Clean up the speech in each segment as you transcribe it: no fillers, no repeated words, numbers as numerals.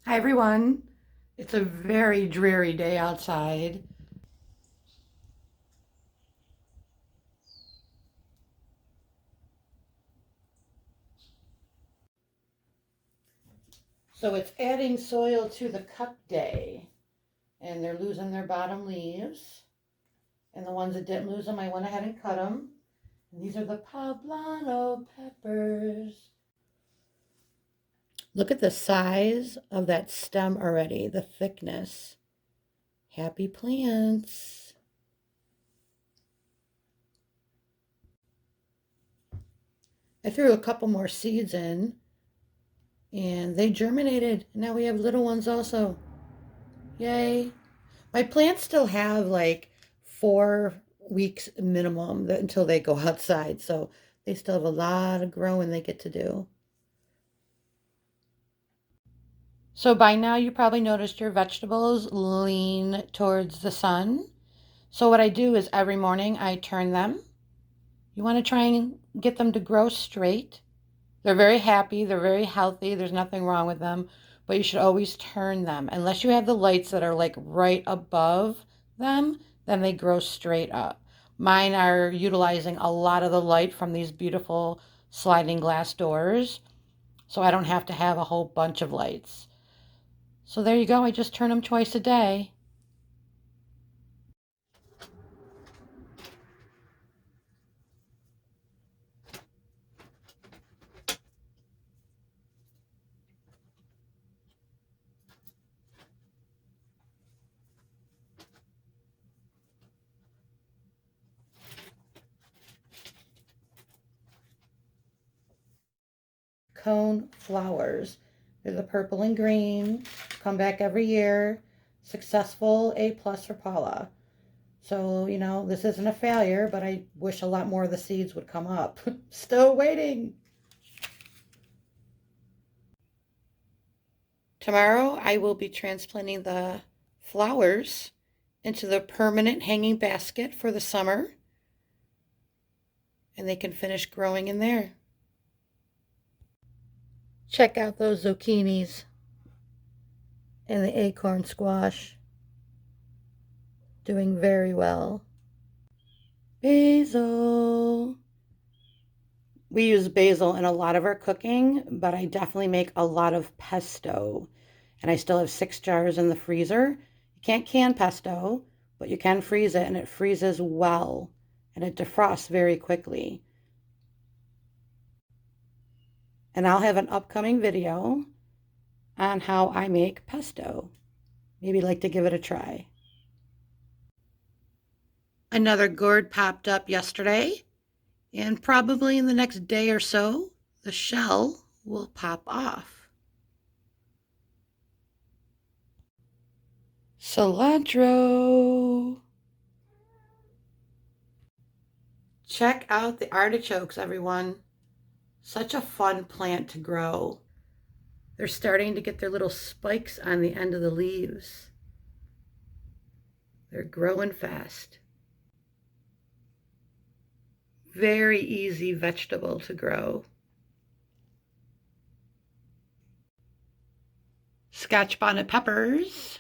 Hi everyone. It's a very dreary day outside. So it's adding soil to the cup day, and they're losing their bottom leaves. And the ones that didn't lose them, I went ahead and cut them. And these are the poblano peppers. Look at the size of that stem already, the thickness. Happy plants. I threw a couple more seeds in and they germinated. Now we have little ones also. Yay. My plants still have like 4 weeks minimum until they go outside. So they still have a lot of growing they get to do. So by now you probably noticed your vegetables lean towards the sun. So what I do is every morning I turn them. You want to try and get them to grow straight. They're very happy, they're very healthy, there's nothing wrong with them, but you should always turn them. Unless you have the lights that are like right above them, then they grow straight up. Mine are utilizing a lot of the light from these beautiful sliding glass doors, so I don't have to have a whole bunch of lights. So there you go, I just turn them twice a day. Cone flowers. They're the purple and green, come back every year. Successful A plus for Paula. So, this isn't a failure, but I wish a lot more of the seeds would come up. Still waiting. Tomorrow I will be transplanting the flowers into the permanent hanging basket for the summer, and they can finish growing in there. Check out those zucchinis and the acorn squash. Doing very well. Basil. We use basil in a lot of our cooking, but I definitely make a lot of pesto. And I still have 6 jars in the freezer. You can't can pesto, but you can freeze it, and it freezes well, and it defrosts very quickly. And I'll have an upcoming video on how I make pesto. Maybe you'd like to give it a try. Another gourd popped up yesterday, and probably in the next day or so, the shell will pop off. Cilantro. Check out the artichokes, everyone. Such a fun plant to grow. They're starting to get their little spikes on the end of the leaves. They're growing fast. Very easy vegetable to grow. Scotch bonnet peppers.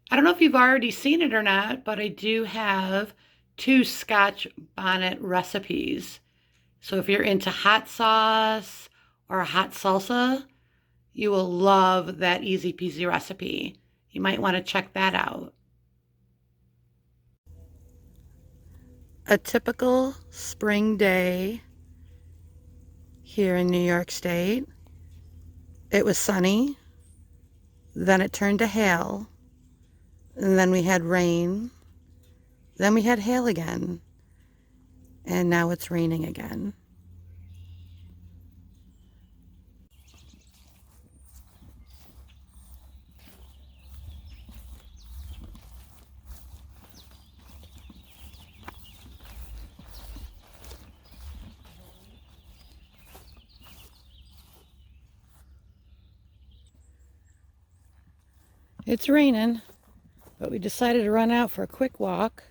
I don't know if you've already seen it or not, but I do have 2 Scotch bonnet recipes. So if you're into hot sauce or a hot salsa, you will love that easy peasy recipe. You might want to check that out. A typical spring day here in New York State. It was sunny, then it turned to hail, and then we had rain, then we had hail again, and now it's raining again. It's raining, but we decided to run out for a quick walk,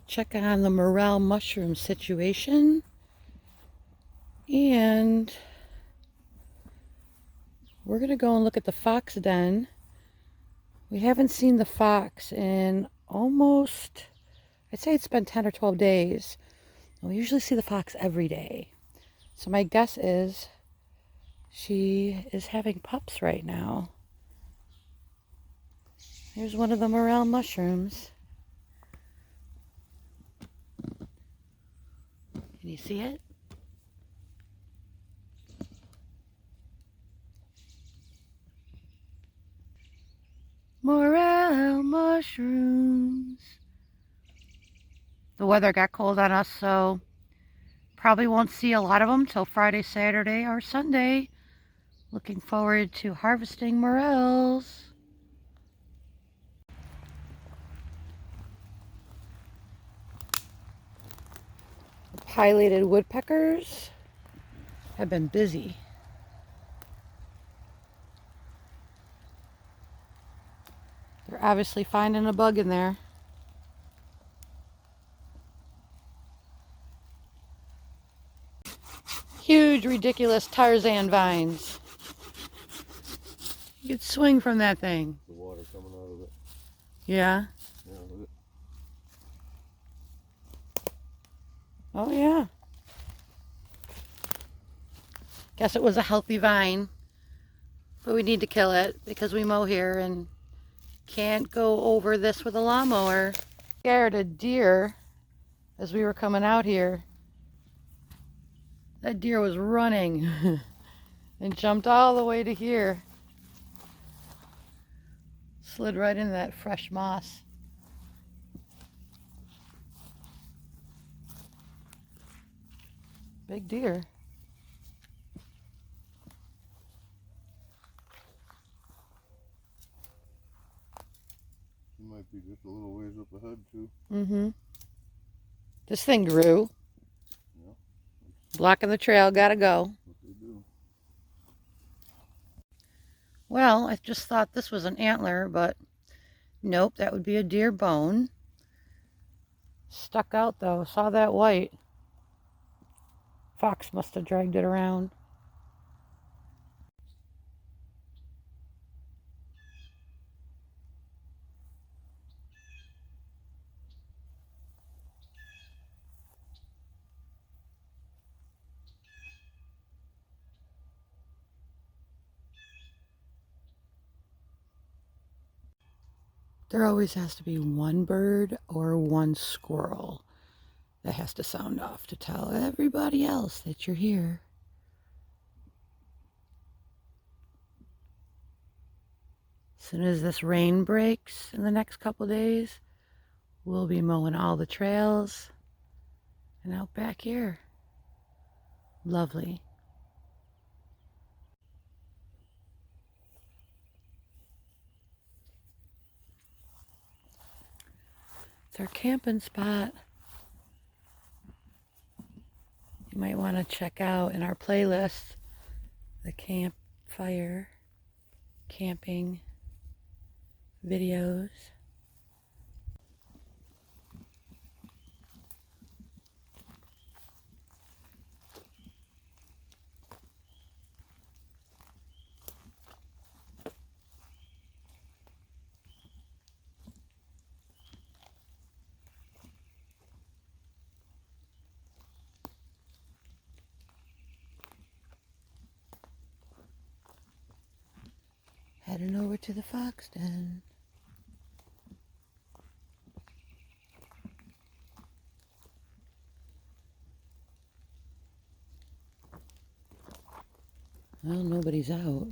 check on the morel mushroom situation, and We're going to go and look at the fox den. We haven't seen the fox in almost, I'd say it's been 10 or 12 days. We usually see the fox every day. So my guess is she is having pups right now. Here's one of the morel mushrooms. Can you see it? Morel mushrooms. The weather got cold on us, so probably won't see a lot of them till Friday, Saturday, or Sunday. Looking forward to harvesting morels. The pileated woodpeckers have been busy. They're obviously finding a bug in there. Huge, ridiculous Tarzan vines. You could swing from that thing. The water coming out of it. Yeah? Yeah, look at Oh, yeah. Guess it was a healthy vine. But we need to kill it because we mow here and can't go over this with a lawnmower. Scared a deer as we were coming out here. That deer was running and jumped all the way to here. Slid right into that fresh moss. Big deer. He might be just a little ways up ahead too. Mm-hmm. This thing grew. Yeah. Blocking the trail, gotta go. What they do. Well, I just thought this was an antler, but nope, that would be a deer bone. Stuck out though, saw that white. Fox must have dragged it around. There always has to be one bird or one squirrel that has to sound off to tell everybody else that you're here. As soon as this rain breaks in the next couple days, we'll be mowing all the trails and out back here. Lovely. It's our camping spot. You might want to check out in our playlist the campfire camping videos. Heading over to the fox den. Well, nobody's out.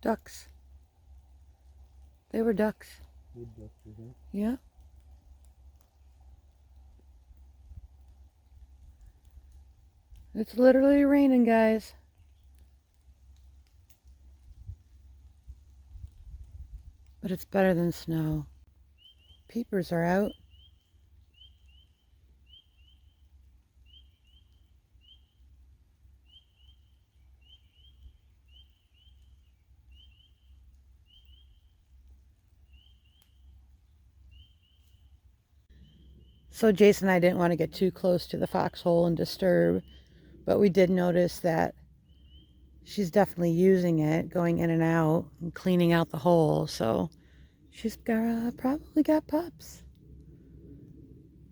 Ducks. They were ducks. Wood ducks, you think? Yeah. It's literally raining, guys. But it's better than snow. Peepers are out. So Jason and I didn't want to get too close to the foxhole and disturb, but we did notice that she's definitely using it, going in and out and cleaning out the hole. So she's probably got pups.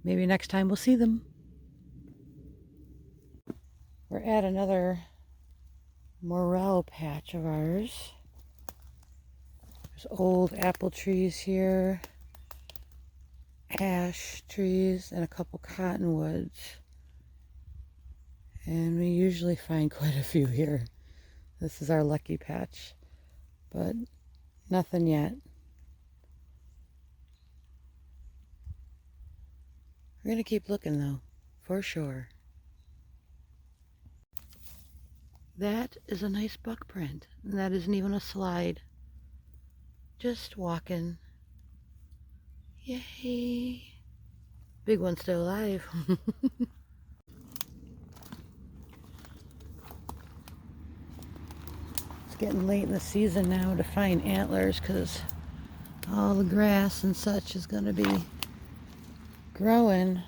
Maybe next time we'll see them. We're at another morel patch of ours. There's old apple trees here, ash trees, and a couple cottonwoods. And we usually find quite a few here. This is our lucky patch, but nothing yet. We're gonna keep looking though, for sure. That is a nice buck print, and that isn't even a slide. Just walking. Yay! Big one's still alive. It's getting late in the season now to find antlers because all the grass and such is going to be growing,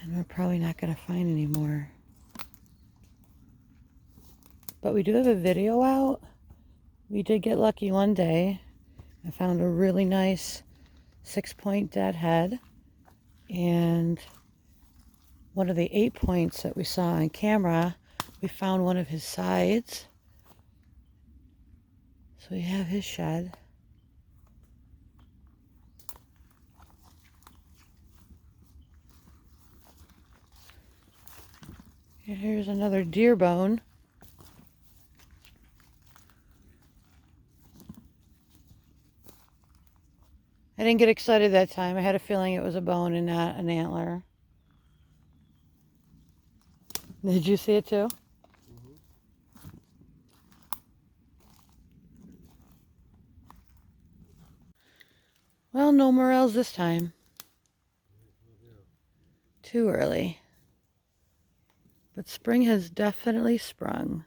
and we're probably not going to find any more. But we do have a video out. We did get lucky one day. I found a really nice 6-point deadhead, and one of the 8 points that we saw on camera, we found one of his sides. So we have his shed. And here's another deer bone. I didn't get excited that time. I had a feeling it was a bone and not an antler. Did you see it too? Well, no morels this time. Too early. But spring has definitely sprung.